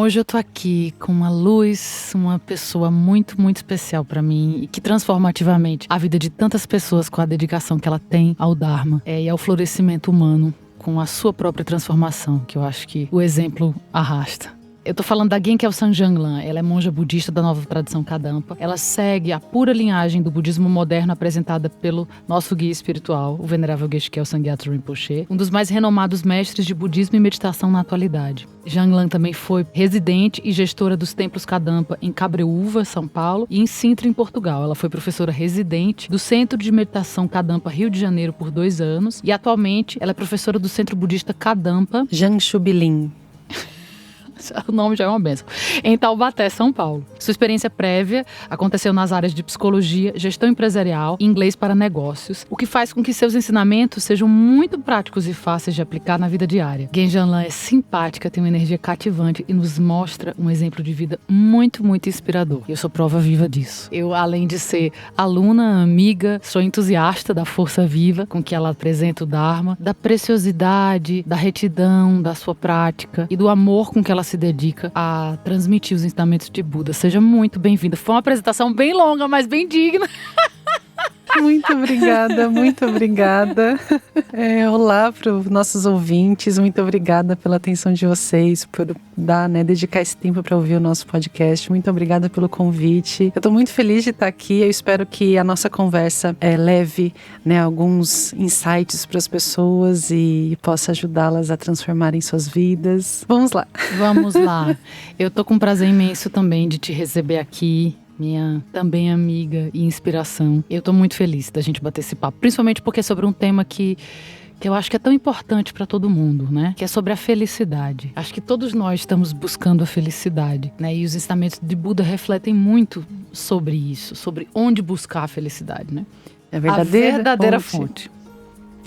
hoje eu tô aqui com uma luz, uma pessoa muito, muito especial pra mim e que transforma ativamente a vida de tantas pessoas com a dedicação que ela tem ao Dharma e ao florescimento humano com a sua própria transformação, que eu acho que o exemplo arrasta. Eu tô falando da Genkyal Sanjanglam. Ela é monja budista da nova tradição Kadampa. Ela segue a pura linhagem do budismo moderno apresentada pelo nosso guia espiritual, o venerável Geshe Kelsang Gyatso Rinpoche, um dos mais renomados mestres de budismo e meditação na atualidade. Janglam também foi residente e gestora dos templos Kadampa em Cabreúva, São Paulo, e em Sintra, em Portugal. Ela foi professora residente do Centro de Meditação Kadampa Rio de Janeiro por 2 anos e atualmente ela é professora do Centro Budista Kadampa Jangchubilim. O nome já é uma benção. Em Taubaté, São Paulo. Sua experiência prévia aconteceu nas áreas de psicologia, gestão empresarial e inglês para negócios, o que faz com que seus ensinamentos sejam muito práticos e fáceis de aplicar na vida diária. Genjanlan é simpática, tem uma energia cativante e nos mostra um exemplo de vida muito, muito inspirador. Eu sou prova viva disso. Eu, além de ser aluna, amiga, sou entusiasta da força viva com que ela apresenta o Dharma, da preciosidade, da retidão, da sua prática e do amor com que ela se dedica a transmitir os ensinamentos de Buda. Seja muito bem-vinda. Foi uma apresentação bem longa, mas bem digna. Muito obrigada, muito obrigada. Olá para os nossos ouvintes, muito obrigada pela atenção de vocês, por dedicar esse tempo para ouvir o nosso podcast. Muito obrigada pelo convite. Eu estou muito feliz de estar aqui. Eu espero que a nossa conversa leve alguns insights para as pessoas e possa ajudá-las a transformarem suas vidas. Vamos lá. Vamos lá. Eu estou com um prazer imenso também de te receber aqui. Minha também amiga e inspiração. Eu tô muito feliz da gente bater esse papo, principalmente porque é sobre um tema que eu acho que é tão importante para todo mundo, né? Que é sobre a felicidade. Acho que todos nós estamos buscando a felicidade, né? E os ensinamentos de Buda refletem muito sobre isso, sobre onde buscar a felicidade, né? A verdadeira fonte.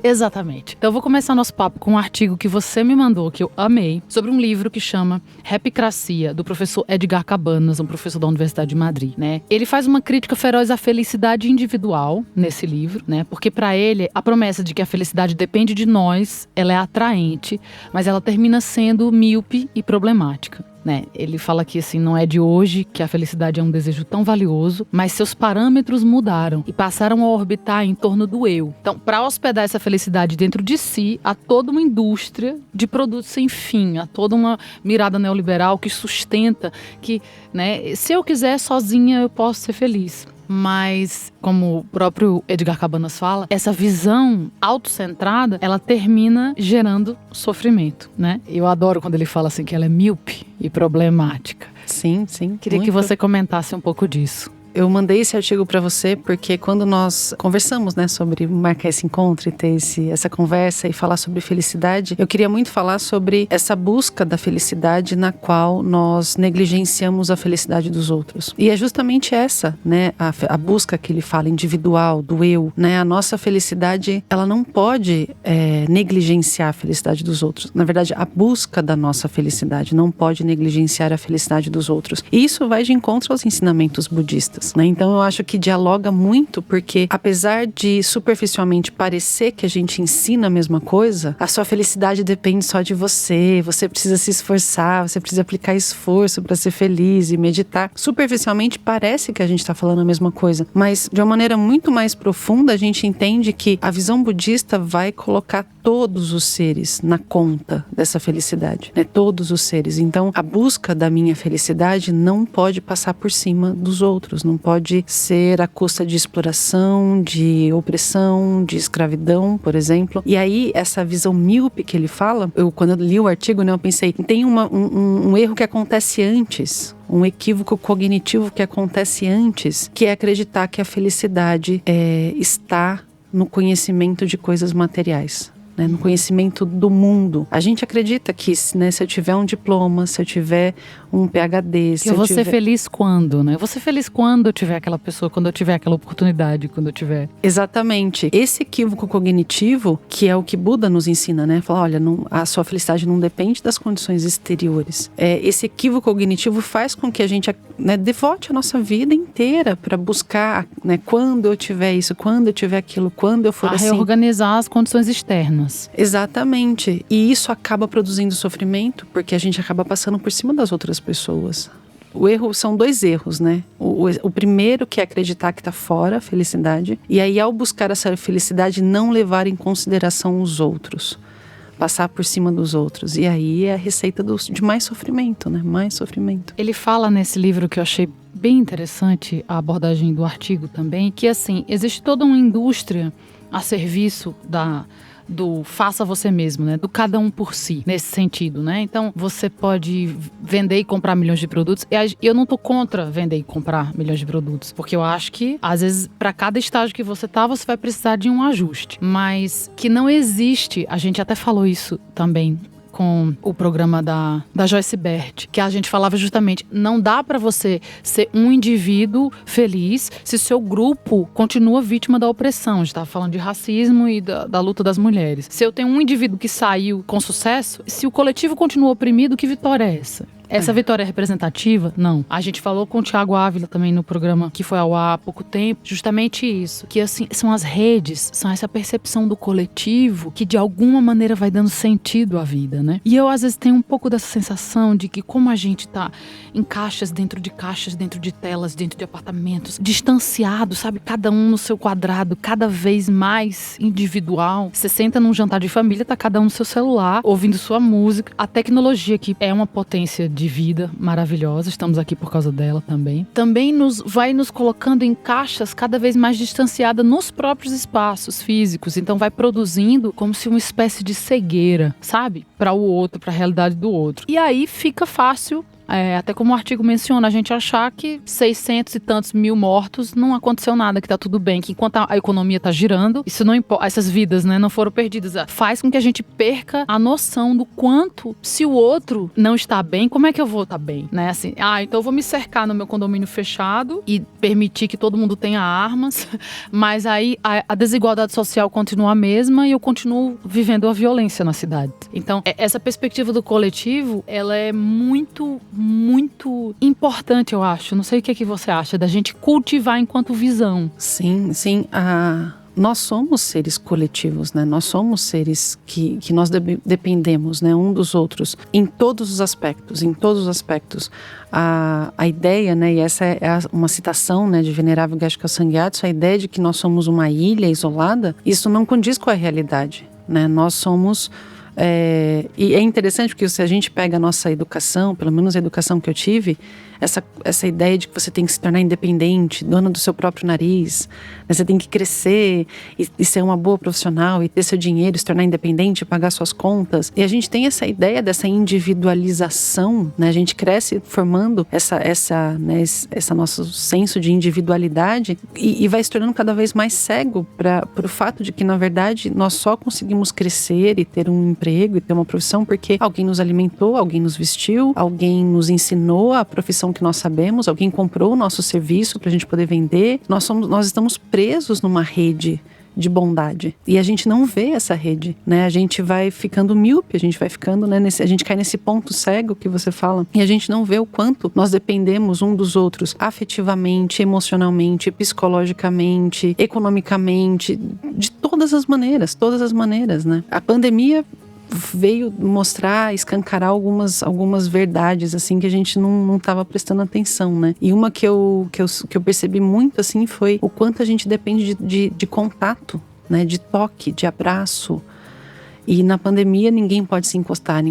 Exatamente. Então eu vou começar nosso papo com um artigo que você me mandou, que eu amei, sobre um livro que chama Happycracia, do professor Edgar Cabanas, um professor da Universidade de Madrid, né? Ele faz uma crítica feroz à felicidade individual nesse livro, né? Porque para ele, a promessa de que a felicidade depende de nós, ela é atraente, mas ela termina sendo míope e problemática. Ele fala que assim, não é de hoje que a felicidade é um desejo tão valioso, mas seus parâmetros mudaram e passaram a orbitar em torno do eu. Então, para hospedar essa felicidade dentro de si, há toda uma indústria de produtos sem fim, há toda uma mirada neoliberal que sustenta que, se eu quiser sozinha eu posso ser feliz. Mas, como o próprio Edgar Cabanas fala, essa visão autocentrada, ela termina gerando sofrimento, né? Eu adoro quando ele fala assim que ela é míope e problemática. Sim. Queria que você comentasse um pouco disso. Eu mandei esse artigo para você porque quando nós conversamos, sobre marcar esse encontro e ter essa conversa e falar sobre felicidade, eu queria muito falar sobre essa busca da felicidade na qual nós negligenciamos a felicidade dos outros. E é justamente essa, a busca que ele fala individual, do eu, A nossa felicidade, ela não pode negligenciar a felicidade dos outros. Na verdade, a busca da nossa felicidade não pode negligenciar a felicidade dos outros. E isso vai de encontro aos ensinamentos budistas. Então eu acho que dialoga muito, porque apesar de superficialmente parecer que a gente ensina a mesma coisa, a sua felicidade depende só de você precisa se esforçar, você precisa aplicar esforço para ser feliz e meditar. Superficialmente parece que a gente está falando a mesma coisa, mas de uma maneira muito mais profunda a gente entende que a visão budista vai colocar todos os seres na conta dessa felicidade, todos os seres. Então a busca da minha felicidade não pode passar por cima dos outros, não pode ser à custa de exploração, de opressão, de escravidão, por exemplo. E aí, essa visão míope que ele fala, quando eu li o artigo, eu pensei, tem um erro que acontece antes, um equívoco cognitivo que acontece antes, que é acreditar que a felicidade está no conhecimento de coisas materiais. No conhecimento do mundo. A gente acredita que se eu tiver um diploma, se eu tiver um PhD... Eu vou ser feliz quando, Eu vou ser feliz quando eu tiver aquela pessoa, quando eu tiver aquela oportunidade, quando eu tiver... Exatamente. Esse equívoco cognitivo, que é o que Buda nos ensina, Falar, olha, a sua felicidade não depende das condições exteriores. Esse equívoco cognitivo faz com que a gente devote a nossa vida inteira para buscar, quando eu tiver isso, quando eu tiver aquilo, quando eu for assim... reorganizar as condições externas. armas. Exatamente. E isso acaba produzindo sofrimento, porque a gente acaba passando por cima das outras pessoas. O erro são 2 erros, né? O primeiro, que é acreditar que está fora a felicidade, e aí, ao buscar essa felicidade, não levar em consideração os outros, passar por cima dos outros. E aí é a receita de mais sofrimento, né? Mais sofrimento. Ele fala nesse livro, que eu achei bem interessante a abordagem do artigo também, que assim, existe toda uma indústria a serviço do faça você mesmo, né? Do cada um por si, nesse sentido, né? Então, você pode vender e comprar milhões de produtos. E eu não tô contra vender e comprar milhões de produtos, porque eu acho que, às vezes, para cada estágio que você tá, você vai precisar de um ajuste. Mas que não existe, a gente até falou isso também com o programa da Joyce Bert, que a gente falava justamente, não dá para você ser um indivíduo feliz se seu grupo continua vítima da opressão. A gente estava falando de racismo e da luta das mulheres. Se eu tenho um indivíduo que saiu com sucesso, se o coletivo continua oprimido, que vitória é essa? Essa vitória é representativa? Não. A gente falou com o Thiago Ávila também no programa que foi ao ar há pouco tempo, justamente isso, que assim, são as redes, são essa percepção do coletivo que de alguma maneira vai dando sentido à vida, né? E eu às vezes tenho um pouco dessa sensação de que como a gente tá em caixas, dentro de telas, dentro de apartamentos, distanciado, sabe? Cada um no seu quadrado, cada vez mais individual. Você senta num jantar de família, tá cada um no seu celular, ouvindo sua música. A tecnologia, que é uma potência de vida maravilhosa, estamos aqui por causa dela também vai nos colocando em caixas cada vez mais distanciadas nos próprios espaços físicos. Então vai produzindo como se uma espécie de cegueira, sabe? Para o outro, para a realidade do outro. E aí fica fácil, até como o artigo menciona, a gente achar que 600 e tantos mil mortos não aconteceu nada, que tá tudo bem, que enquanto a economia tá girando, isso não importa, essas vidas, né, não foram perdidas. Faz com que a gente perca a noção do quanto, se o outro não está bem, como é que eu vou estar bem, né? Assim, então eu vou me cercar no meu condomínio fechado e permitir que todo mundo tenha armas, mas aí a desigualdade social continua a mesma e eu continuo vivendo a violência na cidade. Então, essa perspectiva do coletivo, ela é muito importante, eu acho. Não sei o que você acha, da gente cultivar enquanto visão. Sim. Nós somos seres coletivos, né? Nós somos seres que nós dependemos, né? Um dos outros, em todos os aspectos, A ideia, né? E essa é uma citação, né, de Venerável Geshe-la Sanghyatso, a ideia de que nós somos uma ilha isolada, isso não condiz com a realidade, né? Nós somos... E é interessante porque se a gente pega a nossa educação, pelo menos a educação que eu tive, essa ideia de que você tem que se tornar independente, dona do seu próprio nariz, né? Você tem que crescer e ser uma boa profissional e ter seu dinheiro, se tornar independente, pagar suas contas. E a gente tem essa ideia dessa individualização, né? A gente cresce formando essa nosso senso de individualidade e vai se tornando cada vez mais cego para o fato de que, na verdade, nós só conseguimos crescer e ter um emprego e ter uma profissão porque alguém nos alimentou, alguém nos vestiu, alguém nos ensinou a profissão que nós sabemos, alguém comprou o nosso serviço para a gente poder vender. Nós estamos presos numa rede de bondade e a gente não vê essa rede, né? A gente vai ficando míope, a gente vai ficando, né, a gente cai nesse ponto cego que você fala e a gente não vê o quanto nós dependemos um dos outros afetivamente, emocionalmente, psicologicamente, economicamente, de todas as maneiras, né? A pandemia veio mostrar, escancarar algumas verdades, assim, que a gente não estava prestando atenção, né? E uma que eu percebi muito, assim, foi o quanto a gente depende de contato, né? De toque, de abraço. E na pandemia ninguém pode se encostar,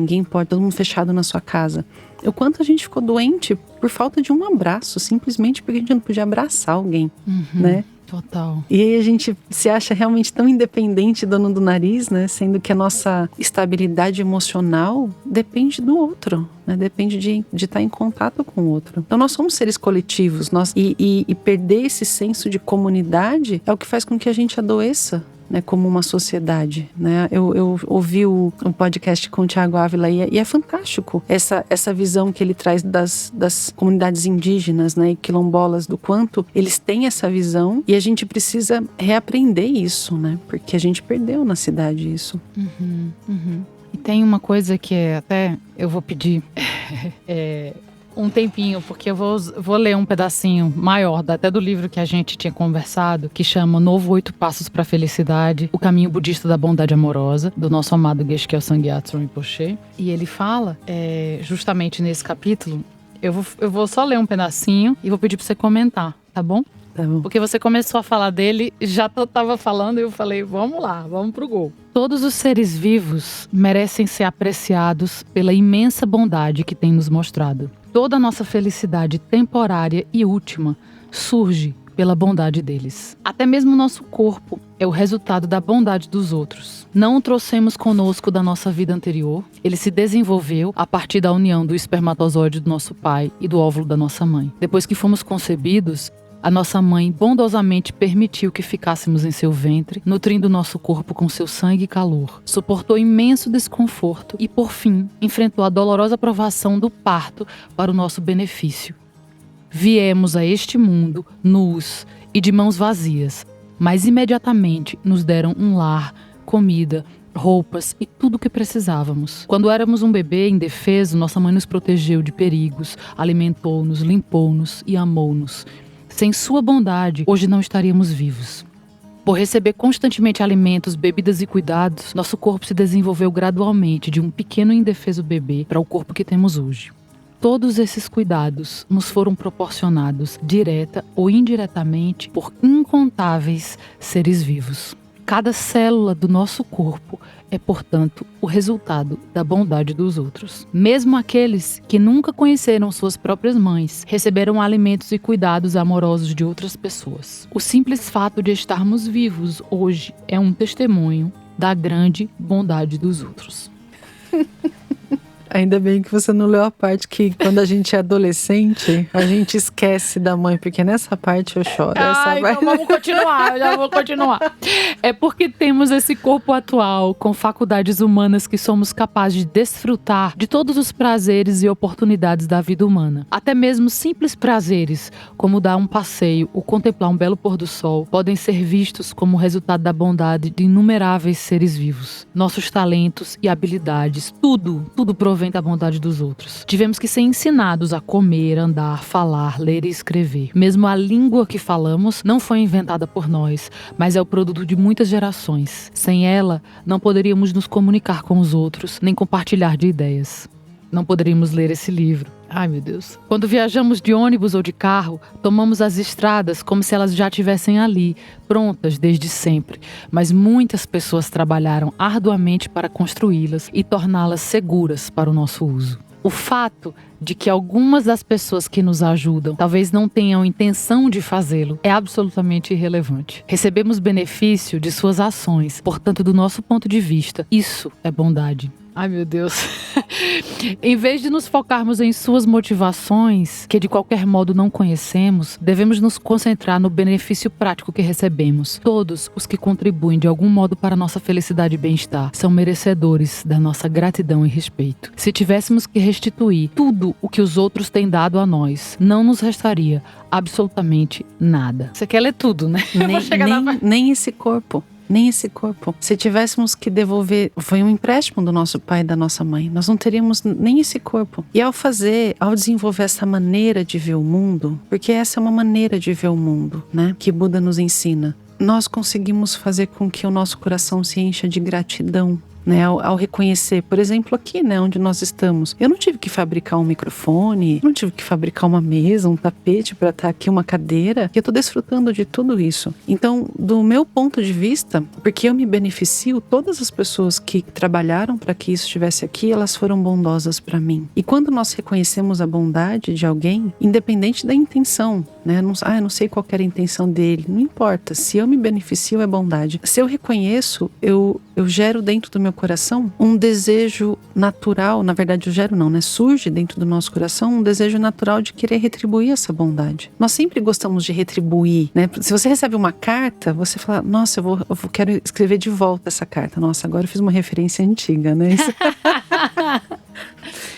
todo mundo fechado na sua casa. O quanto a gente ficou doente por falta de um abraço, simplesmente porque a gente não podia abraçar alguém, né? Total. E aí a gente se acha realmente tão independente, dono do nariz, né? Sendo que a nossa estabilidade emocional depende do outro, né? Depende de estar em contato com o outro. Então nós somos seres coletivos, e perder esse senso de comunidade é o que faz com que a gente adoeça, né, como uma sociedade, né? Eu ouvi o podcast com o Thiago Ávila e é fantástico essa visão que ele traz das comunidades indígenas, né, e quilombolas, do quanto eles têm essa visão e a gente precisa reaprender isso, né? Porque a gente perdeu na cidade isso. E tem uma coisa que até eu vou pedir um tempinho, porque eu vou ler um pedacinho maior, até do livro que a gente tinha conversado, que chama Novo 8 Passos para a Felicidade, o caminho budista da bondade amorosa, do nosso amado Geshe Kelsang Gyatso Rinpoche. E ele fala, justamente nesse capítulo, eu vou só ler um pedacinho e vou pedir para você comentar, tá bom? Tá bom. Porque você começou a falar dele, já tava falando e eu falei, vamos lá, vamos pro gol. Todos os seres vivos merecem ser apreciados pela imensa bondade que tem nos mostrado. Toda a nossa felicidade temporária e última surge pela bondade deles. Até mesmo o nosso corpo é o resultado da bondade dos outros. Não o trouxemos conosco da nossa vida anterior. Ele se desenvolveu a partir da união do espermatozoide do nosso pai e do óvulo da nossa mãe. Depois que fomos concebidos, a nossa mãe bondosamente permitiu que ficássemos em seu ventre, nutrindo nosso corpo com seu sangue e calor. Suportou imenso desconforto e, por fim, enfrentou a dolorosa provação do parto para o nosso benefício. Viemos a este mundo nus e de mãos vazias, mas imediatamente nos deram um lar, comida, roupas e tudo o que precisávamos. Quando éramos um bebê indefeso, nossa mãe nos protegeu de perigos, alimentou-nos, limpou-nos e amou-nos. Sem sua bondade, hoje não estaríamos vivos. Por receber constantemente alimentos, bebidas e cuidados, nosso corpo se desenvolveu gradualmente de um pequeno e indefeso bebê para o corpo que temos hoje. Todos esses cuidados nos foram proporcionados, direta ou indiretamente, por incontáveis seres vivos. Cada célula do nosso corpo é, portanto, o resultado da bondade dos outros. Mesmo aqueles que nunca conheceram suas próprias mães, receberam alimentos e cuidados amorosos de outras pessoas. O simples fato de estarmos vivos hoje é um testemunho da grande bondade dos outros. Ainda bem que você não leu a parte que quando a gente é adolescente, a gente esquece da mãe, porque nessa parte eu choro. Então vamos continuar, já vou continuar. É porque temos esse corpo atual, com faculdades humanas, que somos capazes de desfrutar de todos os prazeres e oportunidades da vida humana. Até mesmo simples prazeres, como dar um passeio ou contemplar um belo pôr do sol, podem ser vistos como resultado da bondade de inumeráveis seres vivos. Nossos talentos e habilidades, tudo provém da bondade dos outros. Tivemos que ser ensinados a comer, andar, falar, ler e escrever. Mesmo a língua que falamos não foi inventada por nós, mas é o produto de muitas gerações. Sem ela, não poderíamos nos comunicar com os outros, nem compartilhar de ideias. Não poderíamos ler esse livro. Ai, meu Deus. Quando viajamos de ônibus ou de carro, tomamos as estradas como se elas já estivessem ali, prontas desde sempre. Mas muitas pessoas trabalharam arduamente para construí-las e torná-las seguras para o nosso uso. O fato de que algumas das pessoas que nos ajudam talvez não tenham intenção de fazê-lo é absolutamente irrelevante. Recebemos benefício de suas ações, portanto, do nosso ponto de vista, isso é bondade. Ai, meu Deus. Em vez de nos focarmos em suas motivações, que de qualquer modo não conhecemos, devemos nos concentrar no benefício prático que recebemos. Todos os que contribuem de algum modo para a nossa felicidade e bem-estar são merecedores da nossa gratidão e respeito. Se tivéssemos que restituir tudo o que os outros têm dado a nós, não nos restaria absolutamente nada. Você quer ler tudo, né? Nem esse corpo. Nem esse corpo. Se tivéssemos que devolver, foi um empréstimo do nosso pai e da nossa mãe, nós não teríamos nem esse corpo. E ao desenvolver essa maneira de ver o mundo, porque essa é uma maneira de ver o mundo, né? Que Buda nos ensina. Nós conseguimos fazer com que o nosso coração se encha de gratidão. Né, ao reconhecer, por exemplo, aqui, né, onde nós estamos, eu não tive que fabricar um microfone, não tive que fabricar uma mesa, um tapete para estar aqui, uma cadeira, e eu estou desfrutando de tudo isso. Então, do meu ponto de vista, porque eu me beneficio, todas as pessoas que trabalharam para que isso estivesse aqui, elas foram bondosas para mim. E quando nós reconhecemos a bondade de alguém, independente da intenção, né, eu não sei qual era a intenção dele, não importa, se eu me beneficio é bondade. Se eu reconheço, eu gero dentro do meu coração um desejo natural, na verdade eu gero não, né? Surge dentro do nosso coração um desejo natural de querer retribuir essa bondade. Nós sempre gostamos de retribuir, né? Se você recebe uma carta, você fala, nossa, eu quero escrever de volta essa carta. Nossa, agora eu fiz uma referência antiga, né?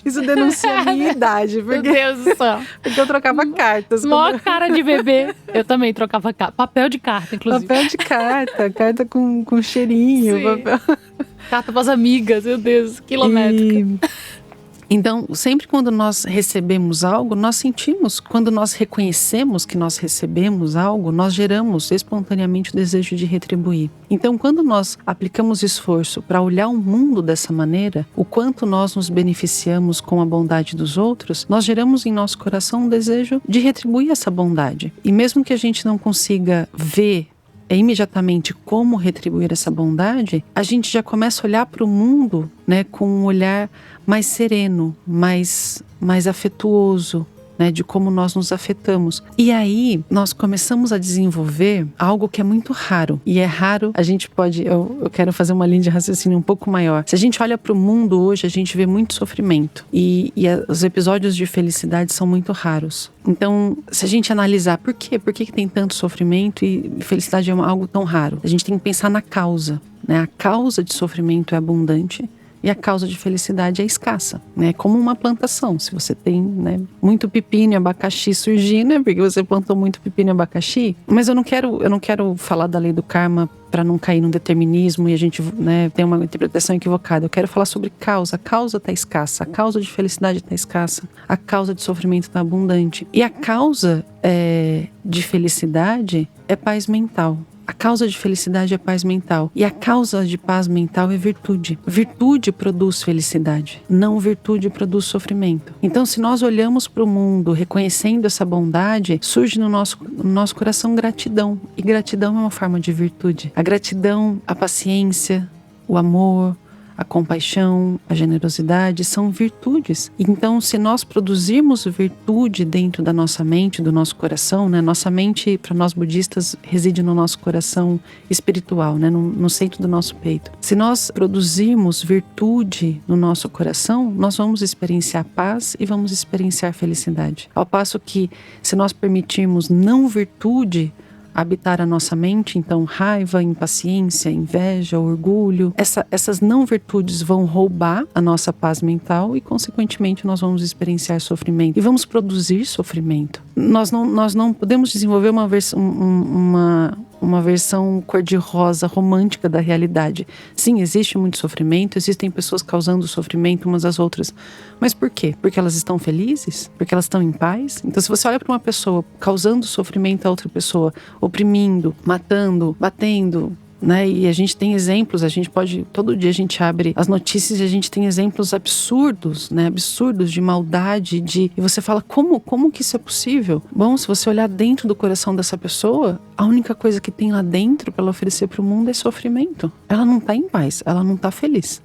Isso denuncia a minha idade. Meu Deus do céu. Porque eu trocava cartas. Mó cara de bebê. Eu também trocava papel de carta, inclusive. Papel de carta com cheirinho. Papel... Carta para as amigas, meu Deus, quilométrica. Então, sempre quando nós recebemos algo, nós sentimos, quando nós reconhecemos que nós recebemos algo, nós geramos espontaneamente o desejo de retribuir. Então, quando nós aplicamos esforço para olhar o mundo dessa maneira, o quanto nós nos beneficiamos com a bondade dos outros, nós geramos em nosso coração um desejo de retribuir essa bondade. E mesmo que a gente não consiga ver imediatamente como retribuir essa bondade, a gente já começa a olhar para o mundo, né, com um olhar mais sereno, mais afetuoso, né, de como nós nos afetamos. E aí nós começamos a desenvolver algo que é muito raro. E é raro, a gente pode... Eu quero fazer uma linha de raciocínio um pouco maior. Se a gente olha para o mundo hoje, a gente vê muito sofrimento. E os episódios de felicidade são muito raros. Então, se a gente analisar por quê? Por que tem tanto sofrimento e felicidade é algo tão raro? A gente tem que pensar na causa, né? A causa de sofrimento é abundante e a causa de felicidade é escassa, né? Como uma plantação. Se você tem, né, muito pepino e abacaxi surgindo, é porque você plantou muito pepino e abacaxi. Mas eu não quero falar da lei do karma para não cair num determinismo e a gente, né, tem uma interpretação equivocada. Eu quero falar sobre causa. A causa está escassa, a causa de felicidade está escassa, a causa de sofrimento está abundante. E a causa de felicidade é paz mental. A causa de felicidade é paz mental. E a causa de paz mental é virtude. Virtude produz felicidade. Não virtude produz sofrimento. Então, se nós olhamos para o mundo reconhecendo essa bondade, surge no nosso coração gratidão. E gratidão é uma forma de virtude. A gratidão, a paciência, o amor, a compaixão, a generosidade são virtudes. Então, se nós produzirmos virtude dentro da nossa mente, do nosso coração, né? Nossa mente, para nós budistas, reside no nosso coração espiritual, né? No centro do nosso peito. Se nós produzirmos virtude no nosso coração, nós vamos experienciar paz e vamos experienciar felicidade. Ao passo que, se nós permitirmos não virtude habitar a nossa mente, então raiva, impaciência, inveja, orgulho, essas não virtudes vão roubar a nossa paz mental e, consequentemente, nós vamos experienciar sofrimento e vamos produzir sofrimento. Nós não podemos desenvolver uma versão cor-de-rosa romântica da realidade. Sim, existe muito sofrimento, existem pessoas causando sofrimento umas às outras. Mas por quê? Porque elas estão felizes? Porque elas estão em paz? Então, se você olha para uma pessoa causando sofrimento a outra pessoa, oprimindo, matando, batendo, né? E a gente tem exemplos, todo dia a gente abre as notícias e a gente tem exemplos absurdos, né? Absurdos de maldade, e você fala, como que isso é possível? Bom, se você olhar dentro do coração dessa pessoa, a única coisa que tem lá dentro para ela oferecer para o mundo é sofrimento. Ela não está em paz, ela não está feliz.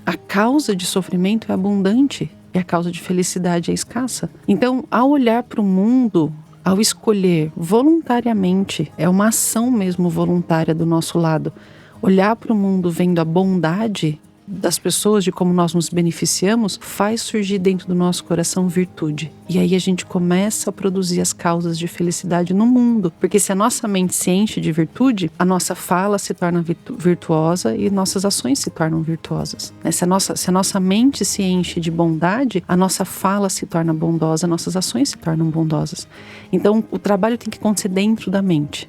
A causa de sofrimento é abundante e a causa de felicidade é escassa. Então, ao olhar para o mundo, ao escolher voluntariamente, é uma ação mesmo voluntária do nosso lado, olhar para o mundo vendo a bondade das pessoas, de como nós nos beneficiamos, faz surgir dentro do nosso coração virtude. E aí a gente começa a produzir as causas de felicidade no mundo. Porque se a nossa mente se enche de virtude, a nossa fala se torna virtuosa e nossas ações se tornam virtuosas. Se a nossa mente se enche de bondade, a nossa fala se torna bondosa, nossas ações se tornam bondosas. Então o trabalho tem que acontecer dentro da mente.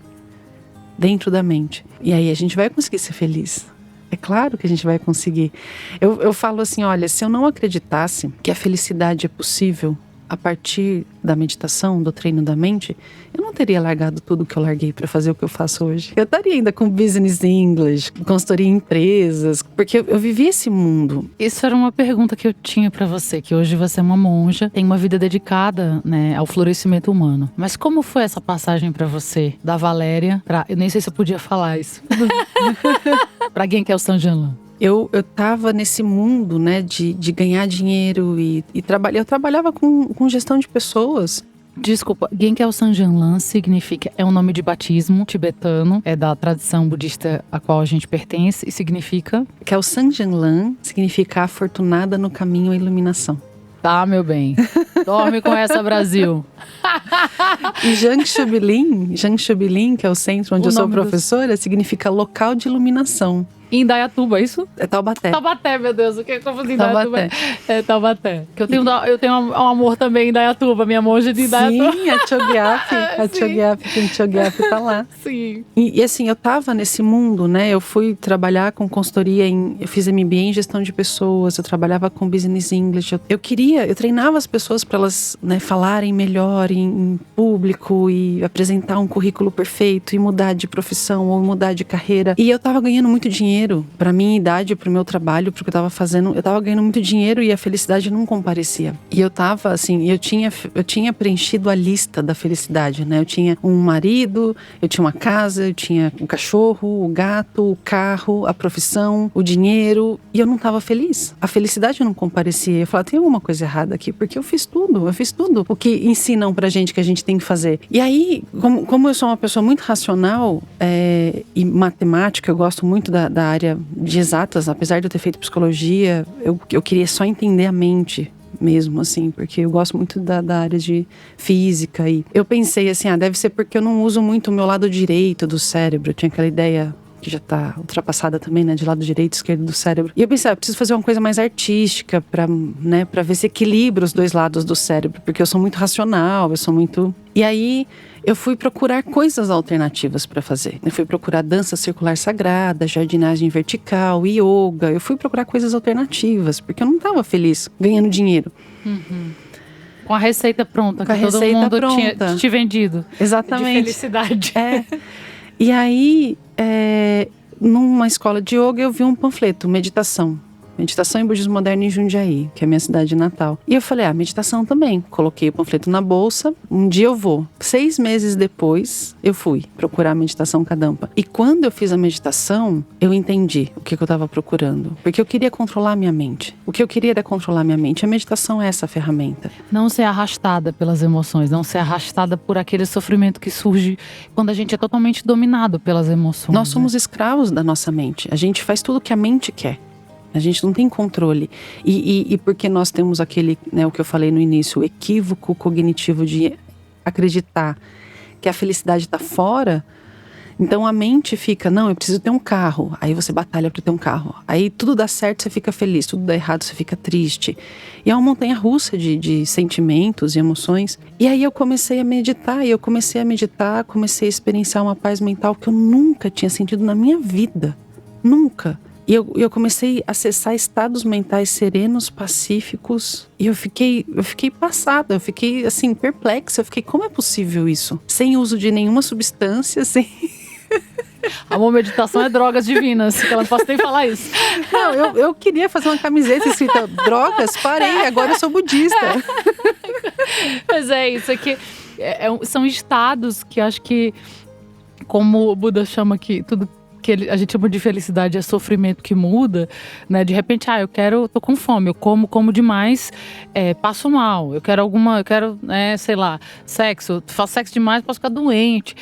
Dentro da mente. E aí a gente vai conseguir ser feliz. É claro que a gente vai conseguir. Eu falo assim, olha, se eu não acreditasse que a felicidade é possível a partir da meditação, do treino da mente, eu não teria largado tudo que eu larguei para fazer o que eu faço hoje. Eu estaria ainda com business English, consultoria em empresas, porque eu vivi esse mundo. Isso era uma pergunta que eu tinha para você, que hoje você é uma monja, tem uma vida dedicada, né, ao florescimento humano. Mas como foi essa passagem para você, da Valéria, eu nem sei se eu podia falar isso, para quem que é o Sanjanlan? Eu tava nesse mundo, né, de ganhar dinheiro e trabalhar. Eu trabalhava com gestão de pessoas. Desculpa, Genkel Sanjanlan é um nome de batismo tibetano, é da tradição budista a qual a gente pertence e significa... Genkel Sanjanlan significa afortunada no caminho à iluminação. Tá, meu bem. Dorme com essa, Brasil. E Jiangsu Bilin, que é o centro onde eu sou professora, significa local de iluminação. Em Indaiatuba, é isso? É Taubaté. Taubaté, meu Deus, o que eu confundi? Taubaté. É Taubaté. Que eu tenho um amor também em Indaiatuba, minha monja de Indaiatuba. Sim, a Chogyap. A Chogyap tá lá. Sim. E assim, eu tava nesse mundo, né? Eu fui trabalhar com consultoria eu fiz MBA em gestão de pessoas, eu trabalhava com business English. Eu treinava as pessoas para elas, né, falarem melhor em público e apresentar um currículo perfeito e mudar de profissão ou mudar de carreira. E eu tava ganhando muito dinheiro pra minha idade, pro meu trabalho, pro que eu tava fazendo. Eu tava ganhando muito dinheiro e a felicidade não comparecia. E eu tava assim, eu tinha preenchido a lista da felicidade, né? Eu tinha um marido, eu tinha uma casa, eu tinha um cachorro, o gato, o carro, a profissão, o dinheiro, e eu não tava feliz. A felicidade não comparecia. Eu falava, tem alguma coisa errada aqui, porque eu fiz tudo o que ensinam pra gente que a gente tem que fazer. E aí, como eu sou uma pessoa muito racional e matemática, eu gosto muito da área de exatas, apesar de eu ter feito psicologia, eu queria só entender a mente mesmo, assim, porque eu gosto muito da área de física. E eu pensei assim, deve ser porque eu não uso muito o meu lado direito do cérebro. Eu tinha aquela ideia que já tá ultrapassada também, né, de lado direito e esquerdo do cérebro. E eu pensei, eu preciso fazer uma coisa mais artística pra ver se equilibra os dois lados do cérebro, porque eu sou muito racional, E aí eu fui procurar coisas alternativas para fazer. Eu fui procurar dança circular sagrada, jardinagem vertical, yoga. Eu fui procurar coisas alternativas, porque eu não estava feliz ganhando dinheiro. Uhum. Com a receita pronta, com que todo mundo tinha te vendido. Exatamente. De felicidade. E aí, numa escola de yoga, eu vi um panfleto, Meditação e Budismo Moderno em Jundiaí, que é a minha cidade natal. E eu falei, meditação também. Coloquei o panfleto na bolsa, um dia eu vou. 6 meses depois, eu fui procurar a meditação Kadampa. E quando eu fiz a meditação, eu entendi o que eu estava procurando. Porque eu queria controlar a minha mente. O que eu queria era controlar a minha mente. A meditação é essa ferramenta. Não ser arrastada pelas emoções, não ser arrastada por aquele sofrimento que surge quando a gente é totalmente dominado pelas emoções. Nós somos escravos da nossa mente. A gente faz tudo o que a mente quer. A gente não tem controle. E porque nós temos aquele, né, o que eu falei no início, o equívoco cognitivo de acreditar que a felicidade está fora, então a mente fica, não, eu preciso ter um carro. Aí você batalha para ter um carro. Aí tudo dá certo, você fica feliz. Tudo dá errado, você fica triste. E é uma montanha-russa de sentimentos e emoções. E aí eu comecei a meditar, comecei a experienciar uma paz mental que eu nunca tinha sentido na minha vida. Nunca. E eu comecei a acessar estados mentais serenos, pacíficos. E eu fiquei passada, eu fiquei assim, perplexa. Eu fiquei, como é possível isso? Sem uso de nenhuma substância, sem... Amor, meditação é drogas divinas, que ela não posso nem falar isso. Não, eu queria fazer uma camiseta escrita drogas, parei, agora eu sou budista. Mas é isso aqui. São estados que acho que, como o Buda chama aqui, tudo que a gente chama de felicidade é sofrimento que muda, né? De repente, tô com fome, eu como demais, passo mal, eu quero sei lá, sexo, faço sexo demais, posso ficar doente,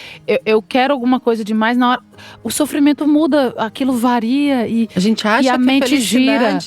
eu quero alguma coisa demais, na hora, o sofrimento muda, aquilo varia e a gente acha e a mente gira.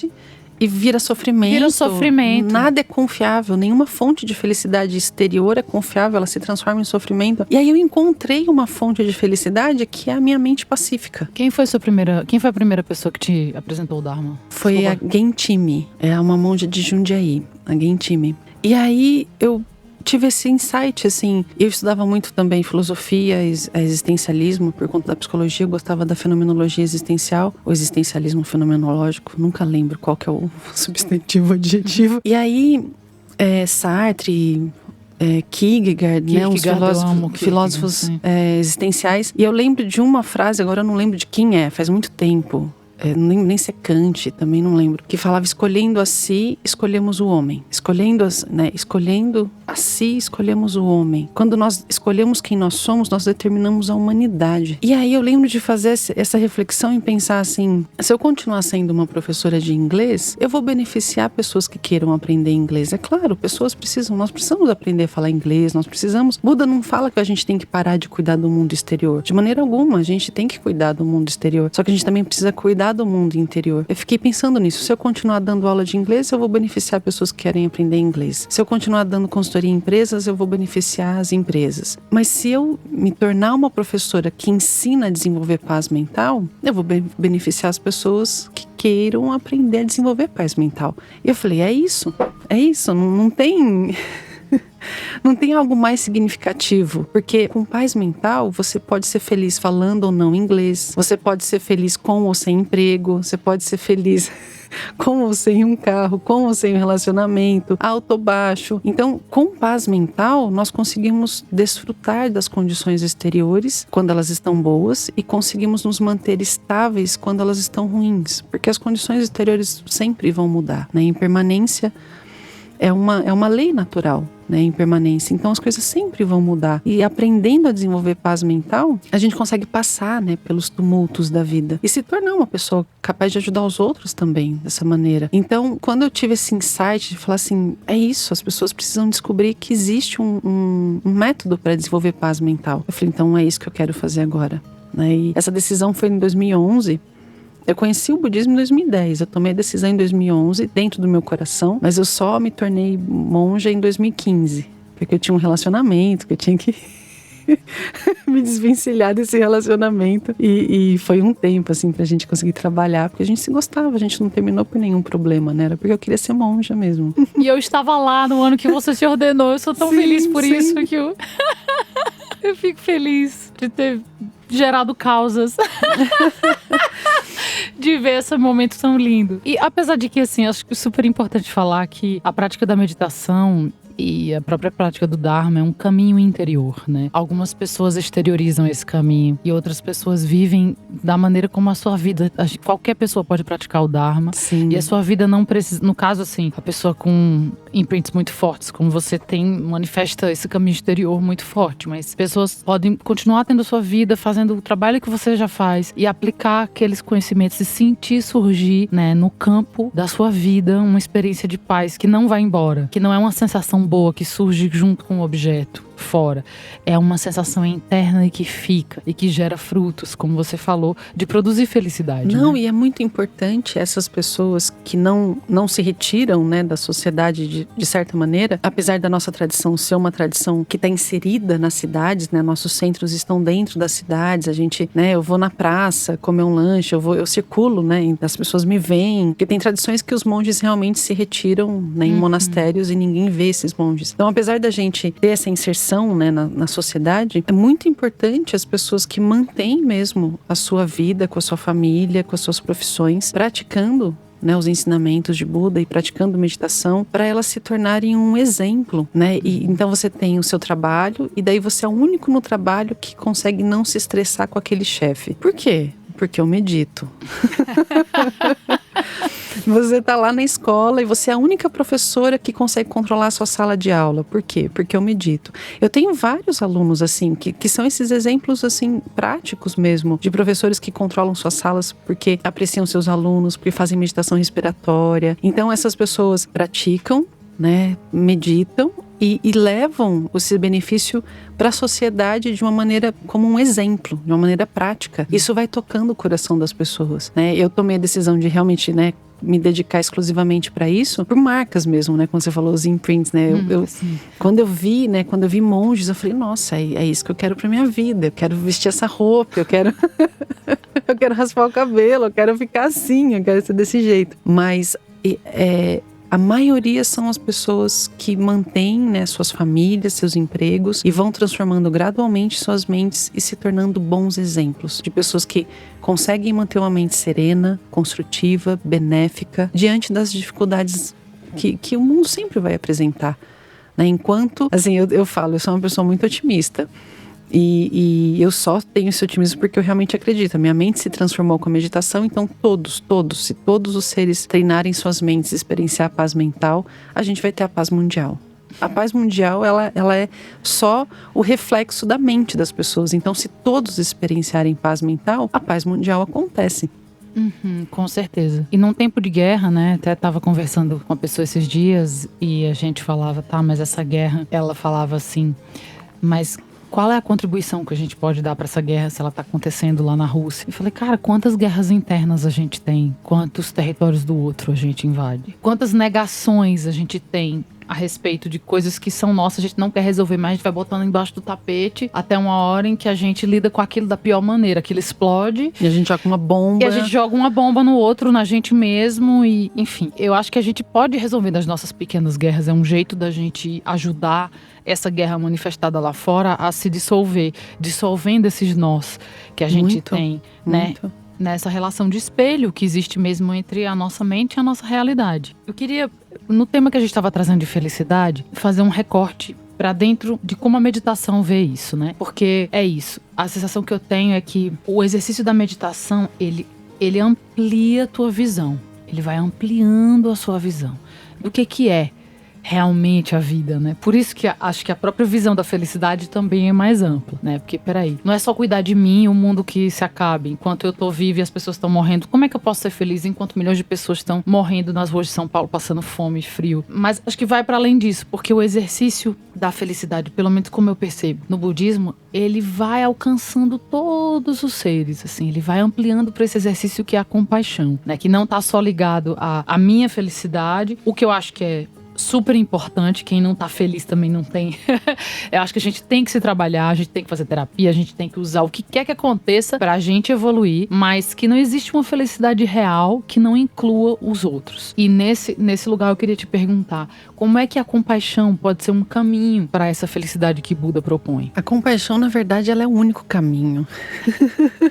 E vira sofrimento. Vira sofrimento. Nada é confiável. Nenhuma fonte de felicidade exterior é confiável. Ela se transforma em sofrimento. E aí eu encontrei uma fonte de felicidade que é a minha mente pacífica. Quem foi a primeira pessoa que te apresentou o Dharma? Foi a Gentimi. É uma monja de Jundiaí. A Gentimi. E aí eu tive esse insight, assim. Eu estudava muito também filosofia, existencialismo, por conta da psicologia. Eu gostava da fenomenologia existencial, ou existencialismo fenomenológico. Nunca lembro qual que é o substantivo, adjetivo. E aí, Sartre, Kierkegaard, né, uns filósofos existenciais. E eu lembro de uma frase, agora eu não lembro de quem é, faz muito tempo. Não lembro nem se é Kant, também não lembro. Que falava, escolhendo a si, escolhemos o homem. Escolhendo a si, escolhemos o homem. Quando nós escolhemos quem nós somos, nós determinamos a humanidade. E aí eu lembro de fazer essa reflexão e pensar assim, se eu continuar sendo uma professora de inglês, eu vou beneficiar pessoas que queiram aprender inglês. É claro, nós precisamos aprender a falar inglês, Buda não fala que a gente tem que parar de cuidar do mundo exterior. De maneira alguma, a gente tem que cuidar do mundo exterior. Só que a gente também precisa cuidar do mundo interior. Eu fiquei pensando nisso. Se eu continuar dando aula de inglês, eu vou beneficiar pessoas que querem aprender inglês. Se eu continuar dando consultoria consultoria em empresas, eu vou beneficiar as empresas. Mas se eu me tornar uma professora que ensina a desenvolver paz mental, eu vou beneficiar as pessoas que queiram aprender a desenvolver paz mental. E eu falei, é isso, não tem... Não tem algo mais significativo, porque com paz mental você pode ser feliz falando ou não inglês, você pode ser feliz com ou sem emprego, você pode ser feliz com ou sem um carro, com ou sem um relacionamento, alto ou baixo. Então, com paz mental, nós conseguimos desfrutar das condições exteriores quando elas estão boas e conseguimos nos manter estáveis quando elas estão ruins, porque as condições exteriores sempre vão mudar, né? Impermanência é uma lei natural, né, impermanência. Então as coisas sempre vão mudar. E aprendendo a desenvolver paz mental, a gente consegue passar, né, pelos tumultos da vida e se tornar uma pessoa capaz de ajudar os outros também dessa maneira. Então, quando eu tive esse insight de falar assim, é isso, as pessoas precisam descobrir que existe um método para desenvolver paz mental. Eu falei, então é isso que eu quero fazer agora. Né? E essa decisão foi em 2011. Eu conheci o budismo em 2010, eu tomei a decisão em 2011 dentro do meu coração, mas eu só me tornei monja em 2015, porque eu tinha um relacionamento, que eu tinha que me desvencilhar desse relacionamento e foi um tempo assim pra gente conseguir trabalhar, porque a gente se gostava, a gente não terminou por nenhum problema, né? Era porque eu queria ser monja mesmo. E eu estava lá no ano que você se ordenou, eu sou tão feliz por isso que eu fico feliz de ter gerado causas. De ver esse momento tão lindo. E apesar de que, assim, acho que é super importante falar que a prática da meditação e a própria prática do Dharma é um caminho interior, né? Algumas pessoas exteriorizam esse caminho e outras pessoas vivem da maneira como a sua vida... Qualquer pessoa pode praticar o Dharma. Sim. E a sua vida não precisa... No caso, assim, a pessoa com imprints muito fortes, como você tem, manifesta esse caminho exterior muito forte, mas pessoas podem continuar tendo a sua vida, fazendo o trabalho que você já faz e aplicar aqueles conhecimentos e sentir surgir, né, no campo da sua vida uma experiência de paz que não vai embora, que não é uma sensação boa que surge junto com o objeto fora, é uma sensação interna e que fica e que gera frutos, como você falou, de produzir felicidade. Não, né? E é muito importante essas pessoas que não se retiram, né, da sociedade de certa maneira, apesar da nossa tradição ser uma tradição que está inserida nas cidades, né, nossos centros estão dentro das cidades, a gente, né, eu vou na praça comer um lanche, eu circulo, né, as pessoas me veem, porque tem tradições que os monges realmente se retiram, né, em monastérios e ninguém vê esses monges. Então, apesar da gente ter essa inserção, né, na sociedade, é muito importante as pessoas que mantêm mesmo a sua vida com a sua família, com as suas profissões, praticando, né, os ensinamentos de Buda e praticando meditação, para elas se tornarem um exemplo, né? E então você tem o seu trabalho e daí você é o único no trabalho que consegue não se estressar com aquele chefe. Por quê? Porque eu medito. Você está lá na escola e você é a única professora que consegue controlar a sua sala de aula. Por quê? Porque eu medito. Eu tenho vários alunos assim, que são esses exemplos assim, práticos mesmo, de professores que controlam suas salas porque apreciam seus alunos, porque fazem meditação respiratória. Então essas pessoas praticam, né, meditam e levam esse benefício para a sociedade de uma maneira, como um exemplo, de uma maneira prática. Isso vai tocando o coração das pessoas, né? Eu tomei a decisão de realmente, né, me dedicar exclusivamente para isso, por marcas mesmo, né? Quando você falou os imprints, né? Quando eu vi monges, eu falei, nossa, é isso que eu quero para minha vida. Eu quero vestir essa roupa, eu quero eu quero raspar o cabelo, eu quero ficar assim, eu quero ser desse jeito. Mas a maioria são as pessoas que mantêm, né, suas famílias, seus empregos e vão transformando gradualmente suas mentes e se tornando bons exemplos de pessoas que conseguem manter uma mente serena, construtiva, benéfica, diante das dificuldades que o mundo sempre vai apresentar. Né? Enquanto, assim, eu falo, eu sou uma pessoa muito otimista. E eu só tenho esse otimismo porque eu realmente acredito. A minha mente se transformou com a meditação, então se todos os seres treinarem suas mentes e experienciar a paz mental, a gente vai ter a paz mundial. A paz mundial, ela é só o reflexo da mente das pessoas. Então, se todos experienciarem paz mental, a paz mundial acontece. Com certeza. E num tempo de guerra, né? Até estava conversando com uma pessoa esses dias e a gente falava, mas essa guerra, ela falava assim, mas qual é a contribuição que a gente pode dar para essa guerra se ela está acontecendo lá na Rússia? E falei, cara, quantas guerras internas a gente tem? Quantos territórios do outro a gente invade? Quantas negações a gente tem a respeito de coisas que são nossas, a gente não quer resolver, mas a gente vai botando embaixo do tapete até uma hora em que a gente lida com aquilo da pior maneira, aquilo explode. E a gente joga uma bomba. E a gente joga uma bomba no outro, na gente mesmo e, enfim. Eu acho que a gente pode resolver das nossas pequenas guerras, é um jeito da gente ajudar essa guerra manifestada lá fora a se dissolver, dissolvendo esses nós que a gente tem, né? Nessa relação de espelho que existe mesmo entre a nossa mente e a nossa realidade. Eu queria, no tema que a gente estava trazendo de felicidade, fazer um recorte para dentro de como a meditação vê isso, né? Porque é isso. A sensação que eu tenho é que o exercício da meditação, ele amplia a tua visão. Ele vai ampliando a sua visão do que é realmente a vida, né? Por isso que acho que a própria visão da felicidade também é mais ampla, né? Porque, peraí, não é só cuidar de mim, o mundo que se acabe, enquanto eu tô viva e as pessoas estão morrendo. Como é que eu posso ser feliz enquanto milhões de pessoas estão morrendo nas ruas de São Paulo, passando fome e frio? Mas acho que vai para além disso, porque o exercício da felicidade, pelo menos como eu percebo, no budismo, ele vai alcançando todos os seres, assim, ele vai ampliando para esse exercício que é a compaixão, né? Que não tá só ligado à minha felicidade, o que eu acho que é super importante, quem não tá feliz também não tem. Eu acho que a gente tem que se trabalhar, a gente tem que fazer terapia, a gente tem que usar o que quer que aconteça pra gente evoluir, mas que não existe uma felicidade real que não inclua os outros. E nesse lugar eu queria te perguntar, como é que a compaixão pode ser um caminho para essa felicidade que Buda propõe? A compaixão, na verdade, ela é o único caminho.